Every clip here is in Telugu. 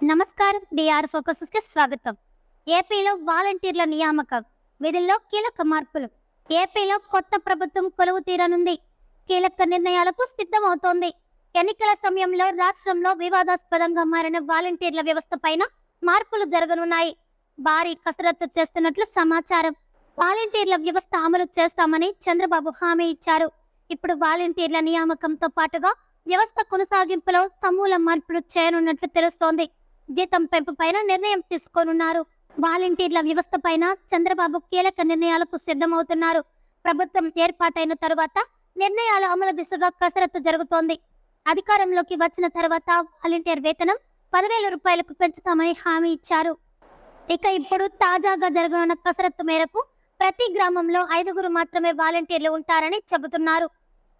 నమస్కారం. డిఆర్ ఫోకస్ కి స్వాగతం. ఏపీలో వాలంటీర్ల నియామకం విధుల్లో కీలక మార్పులు. ఏపీలో కొత్త ప్రభుత్వం కొలువు తీరనుంది. కీలక నిర్ణయాలకు సిద్ధమవుతోంది. ఎన్నికల సమయంలో రాష్ట్రంలో వివాదాస్పదంగా మారిన వాలంటీర్ల వ్యవస్థ పైన మార్పులు జరగనున్నాయి. భారీ కసరత్తు చేస్తున్నట్లు సమాచారం. వాలంటీర్ల వ్యవస్థ అమలు చేస్తామని చంద్రబాబు హామీ ఇచ్చారు. ఇప్పుడు వాలంటీర్ల నియామకంతో పాటుగా వ్యవస్థ కొనసాగింపులో సమూల మార్పులు చేయనున్నట్లు తెలుస్తోంది. జీతం పెంపు పైన నిర్ణయం తీసుకోనున్నారు. వాలంటీర్ల వ్యవస్థ పైన చంద్రబాబు కీలక నిర్ణయాలకు సిద్ధమవుతున్నారు. ప్రభుత్వం ఏర్పాటైన తరువాత నిర్ణయాల అమలు దిశగా కసరత్తు జరుగుతోంది. అధికారంలోకి వచ్చిన తర్వాత వాలంటీర్ వేతనం 10,000 రూపాయలకు పెంచుతామని హామీ ఇచ్చారు. ఇక ఇప్పుడు తాజాగా జరగనున్న కసరత్తు మేరకు ప్రతి గ్రామంలో 5గురు మాత్రమే వాలంటీర్లు ఉంటారని చెబుతున్నారు.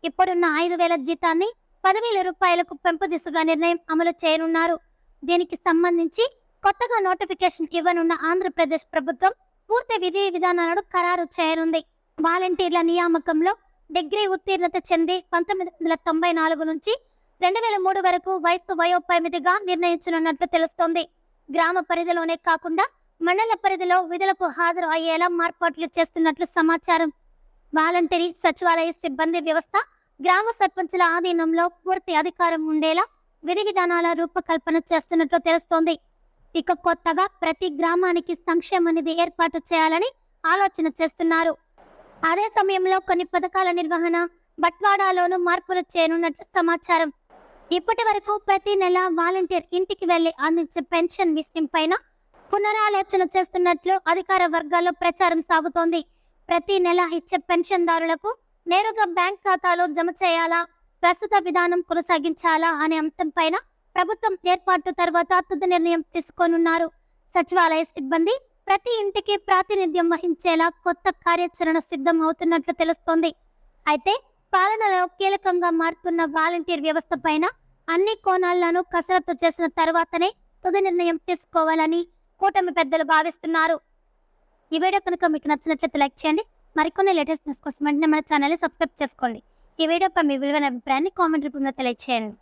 ఇప్పుడున్న 5,000 జీతాన్ని 10,000 రూపాయలకు పెంపు దిశగా నిర్ణయం అమలు చేయనున్నారు. దీనికి సంబంధించి కొత్తగా నోటిఫికేషన్ ఇవ్వనున్న ఆంధ్రప్రదేశ్ ప్రభుత్వం పూర్తి విధి విధానాలను ఖరారు చేయనుంది. వాలంటీర్ల నియామకంలో డిగ్రీ ఉత్తీర్ణత చెంది 1994 నుంచి 2003 వరకు వయోపరిమితిగా నిర్ణయించనున్నట్లు తెలుస్తోంది. గ్రామ పరిధిలోనే కాకుండా మండల పరిధిలో విధులకు హాజరు అయ్యేలా మార్పాట్లు చేస్తున్నట్లు సమాచారం. వాలంటీరీ సచివాలయ సిబ్బంది వ్యవస్థ గ్రామ సర్పంచుల ఆధీనంలో పూర్తి అధికారం ఉండేలా విధి విధానాల రూపకల్పన చేస్తున్నట్లు తెలుస్తోంది. ఇక కొత్తగా ప్రతి గ్రామానికి సంక్షేమ నిధి ఏర్పాటు చేయాలని ఆలోచన చేస్తున్నారు. అదే సమయంలో కొన్ని పథకాల నిర్వహణ బట్వాడాలోనూ మార్పులు చేయనున్నట్లు సమాచారం. ఇప్పటి వరకు ప్రతి నెల వాలంటీర్ ఇంటికి వెళ్లి అందించే పెన్షన్ విషయం పైన పునరాలోచన చేస్తున్నట్లు అధికార వర్గాల్లో ప్రచారం సాగుతోంది. ప్రతి నెల ఇచ్చే పెన్షన్దారులకు నేరుగా బ్యాంక్ ఖాతాలో జమ చేయాలా, ప్రస్తుత విధానం కొనసాగించాలా అనే అంశం పైన ప్రభుత్వం ఏర్పాటు తర్వాత తుది నిర్ణయం తీసుకోనున్నారు. సచివాలయ సిబ్బంది ప్రతి ఇంటికి ప్రాతినిధ్యం వహించేలా కొత్త కార్యాచరణ సిద్ధం అవుతున్నట్లు తెలుస్తోంది. అయితే పాలనలో కీలకంగా మారుతున్న వాలంటీర్ వ్యవస్థ పైన అన్ని కోణాలను కసరత్తు చేసిన తర్వాతనే తుది నిర్ణయం తీసుకోవాలని కూటమి పెద్దలు భావిస్తున్నారు. ఈ వీడియో కనుక మీకు నచ్చినట్లయితే లైక్ చేయండి. మరికొన్ని లేటెస్ట్ న్యూస్ కోసం వెంటనే మన ఛానల్ని సబ్స్క్రైబ్ చేసుకోండి. ఈ వీడియోపై మీ విలువైన అభిప్రాయాన్ని కామెంట్ రూపంలో తెలియజేయండి.